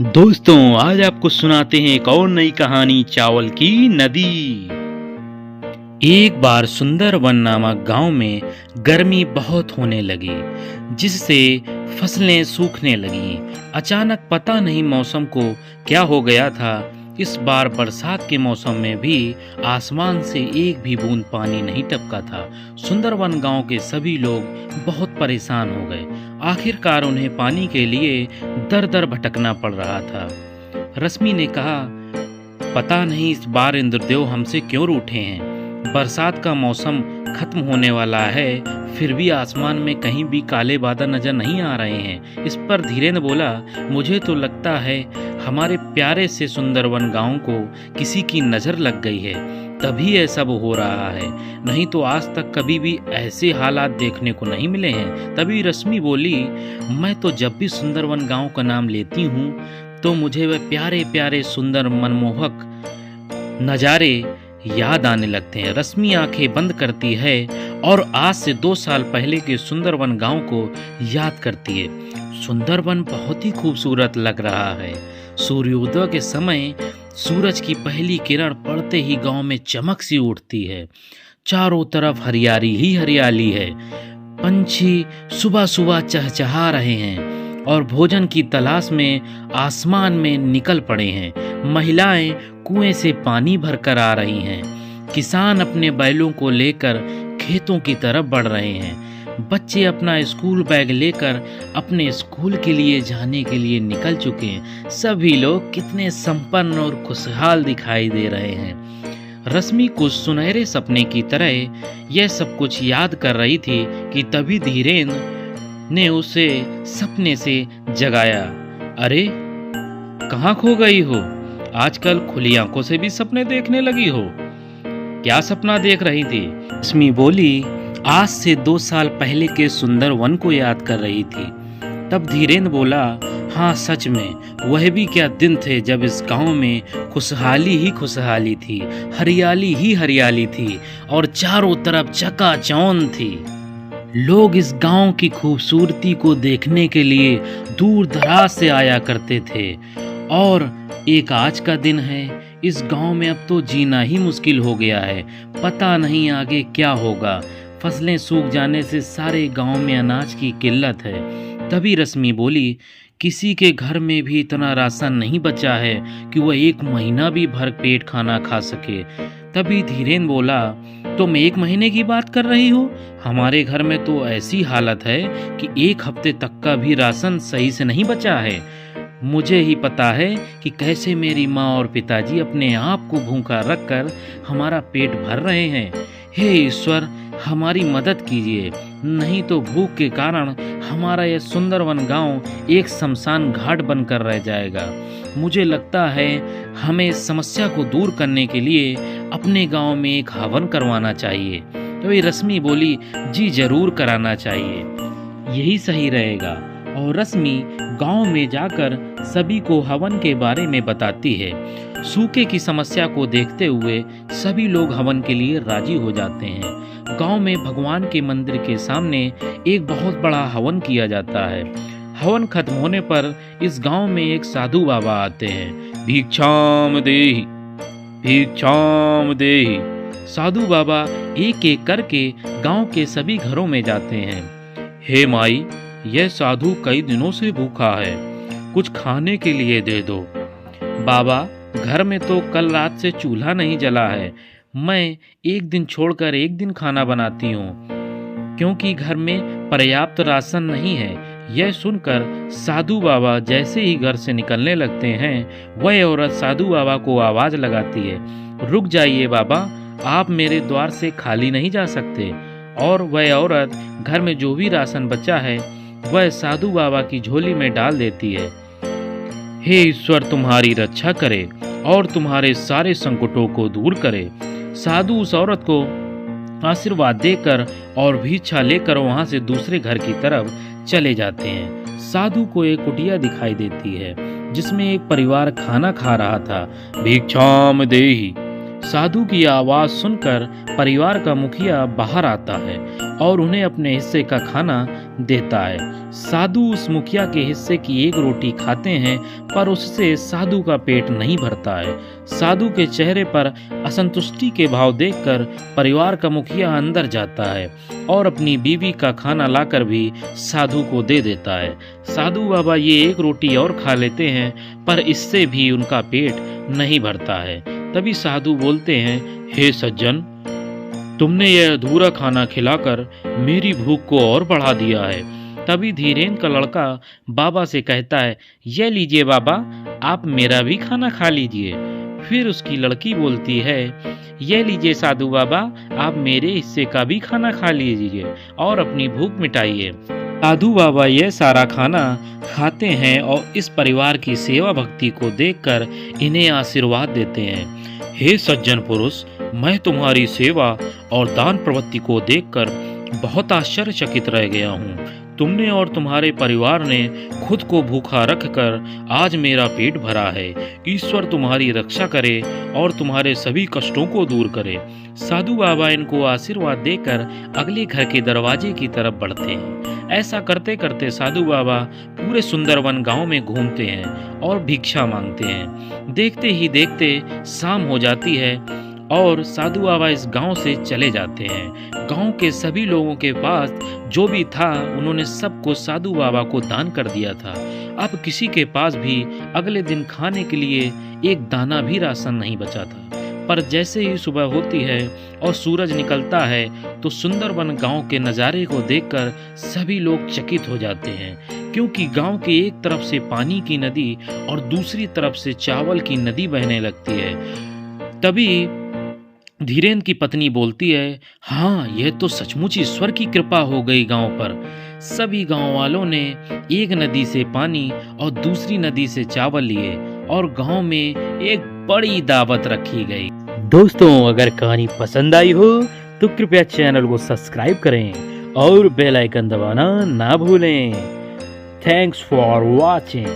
दोस्तों आज आपको सुनाते हैं एक और नई कहानी चावल की नदी। एक बार सुंदरवन नामक गांव में गर्मी बहुत होने लगी, जिससे फसलें सूखने लगीं। अचानक पता नहीं मौसम को क्या हो गया था। इस बार बरसात के मौसम में भी आसमान से एक भी बूंद पानी नहीं टपका था। सुंदरवन गांव के सभी लोग बहुत परेशान हो गए। आखिरकार उन्हें पानी के लिए दर दर भटकना पड़ रहा था। रश्मि ने कहा, पता नहीं इस बार इंद्रदेव हमसे क्यों रूठे हैं। बरसात का मौसम खत्म होने वाला है, फिर भी आसमान में कहीं भी काले बादल नजर नहीं आ रहे हैं। इस पर धीरेन्द्र बोला, मुझे तो लगता है हमारे प्यारे से सुंदरवन गांव को किसी की नजर लग गई है, तभी यह सब हो रहा है। नहीं तो आज तक कभी भी ऐसे हालात देखने को नहीं मिले हैं। तभी रश्मि बोली, मैं तो जब भी सुंदरवन गांव का नाम लेती हूँ तो मुझे वह प्यारे प्यारे सुंदर मनमोहक नज़ारे याद आने लगते हैं। रश्मि आंखें बंद करती है और आज से 2 साल पहले के सुंदरवन गांव को याद करती है। सुंदरवन बहुत ही खूबसूरत लग रहा है। सूर्योदय के समय सूरज की पहली किरण पड़ते ही गांव में चमक सी उठती है। चारों तरफ हरियाली ही हरियाली है। पंछी सुबह सुबह चहचहा रहे हैं और भोजन की तलाश में आसमान में निकल पड़े हैं। महिलाएं कुएं से पानी भरकर आ रही हैं। किसान अपने बैलों को लेकर खेतों की तरफ बढ़ रहे हैं। बच्चे अपना स्कूल बैग लेकर अपने स्कूल के लिए जाने के लिए निकल चुके हैं। सभी लोग कितने संपन्न और खुशहाल दिखाई दे रहे हैं। रश्मि कुछ सुनहरे सपने की तरह यह सब कुछ याद कर रही थी कि तभी धीरेन्द्र ने उसे सपने से जगाया। अरे, कहाँ खो गई हो? आजकल खुली आंखों से भी सपने देखने लगी हो। क्या सपना देख रही थी? रश्मि बोली, आज से 2 साल पहले के सुंदरवन को याद कर रही थी। तब धीरेन्द्र बोला, हाँ सच में, वह भी क्या दिन थे जब इस गांव में खुशहाली ही खुशहाली थी, हरियाली ही हरियाली थी और चारों तरफ चकाचौंध थी। लोग इस गांव की खूबसूरती को देखने के लिए दूर दराज से आया करते थे। और एक आज का दिन है। इस गांव में अब तो जीना ही मुश्किल हो गया है। पता नहीं आगे क्या होगा। फसलें सूख जाने से सारे गांव में अनाज की किल्लत है। तभी रश्मि बोली, किसी के घर में भी इतना राशन नहीं बचा है कि वह 1 महीना भी भर पेट खाना खा सके। तभी धीरेन्द्र बोला, तुम 1 महीने की बात कर रही हो? हमारे घर में तो ऐसी हालत है कि 1 हफ्ते तक का भी राशन सही से नहीं बचा है। मुझे ही पता है कि कैसे मेरी माँ और पिताजी अपने आप को भूखा रखकर हमारा पेट भर रहे हैं। हे ईश्वर, हमारी मदद कीजिए, नहीं तो भूख के कारण हमारा यह सुंदरवन गांव एक शमशान घाट बनकर रह जाएगा। मुझे लगता है हमें इस समस्या को दूर करने के लिए अपने गांव में एक हवन करवाना चाहिए। तो ये रश्मि बोली, जी जरूर कराना चाहिए, यही सही रहेगा। और रश्मि गांव में जाकर सभी को हवन के बारे में बताती है। सूखे की समस्या को देखते हुए सभी लोग हवन के लिए राजी हो जाते हैं। गांव में भगवान के मंदिर के सामने एक बहुत बड़ा हवन किया जाता है। हवन खत्म होने पर इस गांव में एक साधु बाबा आते हैं। भिक्षाम देहि, भिक्षाम देहि। साधु बाबा एक एक करके गांव के सभी घरों में जाते हैं। हे माई, यह साधु कई दिनों से भूखा है, कुछ खाने के लिए दे दो। बाबा, घर में तो कल रात से चूल्हा नहीं जला है। मैं एक दिन छोड़कर एक दिन खाना बनाती हूँ, क्योंकि घर में पर्याप्त राशन नहीं है। यह सुनकर साधु बाबा जैसे ही घर से निकलने लगते हैं, वह औरत साधु बाबा को आवाज लगाती है, रुक जाइए बाबा, आप मेरे द्वार से खाली नहीं जा सकते। और वह औरत घर में जो भी राशन बचा है वह साधु बाबा की झोली में डाल देती है। हे ईश्वर, तुम्हारी रक्षा करे और तुम्हारे सारे संकटों को दूर करे। साधु उस औरत को आशीर्वाद देकर और भिक्षा लेकर वहां से दूसरे घर की तरफ चले जाते हैं। साधु को एक कुटिया दिखाई देती है जिसमें एक परिवार खाना खा रहा था। भिक्षाम देहि। साधु की आवाज सुनकर परिवार का मुखिया बाहर आता है और उन्हें अपने हिस्से का खाना देता है। साधु उस मुखिया के हिस्से की एक रोटी खाते हैं, पर उससे साधु का पेट नहीं भरता है। साधु के चेहरे पर असंतुष्टि के भाव देखकर परिवार का मुखिया अंदर जाता है और अपनी बीवी का खाना लाकर भी साधु को दे देता है। साधु बाबा ये एक रोटी और खा लेते हैं, पर इससे भी उनका पेट नहीं भरता है। तभी साधु बोलते हैं, हे सज्जन, तुमने यह अधूरा खाना खिलाकर मेरी भूख को और बढ़ा दिया है। तभी धीरेन्द्र का लड़का बाबा से कहता है, ये लीजिए बाबा, आप मेरा भी खाना खा लीजिए। फिर उसकी लड़की बोलती है, ये लीजिए साधु बाबा, आप मेरे हिस्से का भी खाना खा लीजिए और अपनी भूख मिटाइए। साधु बाबा यह सारा खाना खाते हैं और इस परिवार की सेवा भक्ति को देखकर इन्हें आशीर्वाद देते हैं। हे सज्जन पुरुष, मैं तुम्हारी सेवा और दान प्रवृत्ति को देखकर बहुत आश्चर्यचकित रह गया हूँ। तुमने और तुम्हारे परिवार ने खुद को भूखा रखकर आज मेरा पेट भरा है। ईश्वर तुम्हारी रक्षा करे और तुम्हारे सभी कष्टों को दूर करे। साधु बाबा इनको आशीर्वाद देकर अगले घर के दरवाजे की तरफ बढ़ते हैं। ऐसा करते करते साधु बाबा पूरे सुंदरवन गांव में घूमते हैं और भिक्षा मांगते हैं। देखते ही देखते शाम हो जाती है और साधु बाबा इस गांव से चले जाते हैं। गांव के सभी लोगों के पास जो भी था उन्होंने सबको साधु बाबा को दान कर दिया था। अब किसी के पास भी अगले दिन खाने के लिए एक दाना भी राशन नहीं बचा था। पर जैसे ही सुबह होती है और सूरज निकलता है तो सुंदरवन गांव के नज़ारे को देखकर सभी लोग चकित हो जाते हैं, क्योंकि गांव के एक तरफ से पानी की नदी और दूसरी तरफ से चावल की नदी बहने लगती है। तभी धीरेन्द्र की पत्नी बोलती है, हाँ, यह तो सचमुच ईश्वर की कृपा हो गई गांव पर। सभी गांव वालों ने एक नदी से पानी और दूसरी नदी से चावल लिए और गांव में एक बड़ी दावत रखी गई। दोस्तों, अगर कहानी पसंद आई हो तो कृपया चैनल को सब्सक्राइब करें और बेल आइकन दबाना ना भूलें। Thanks for watching.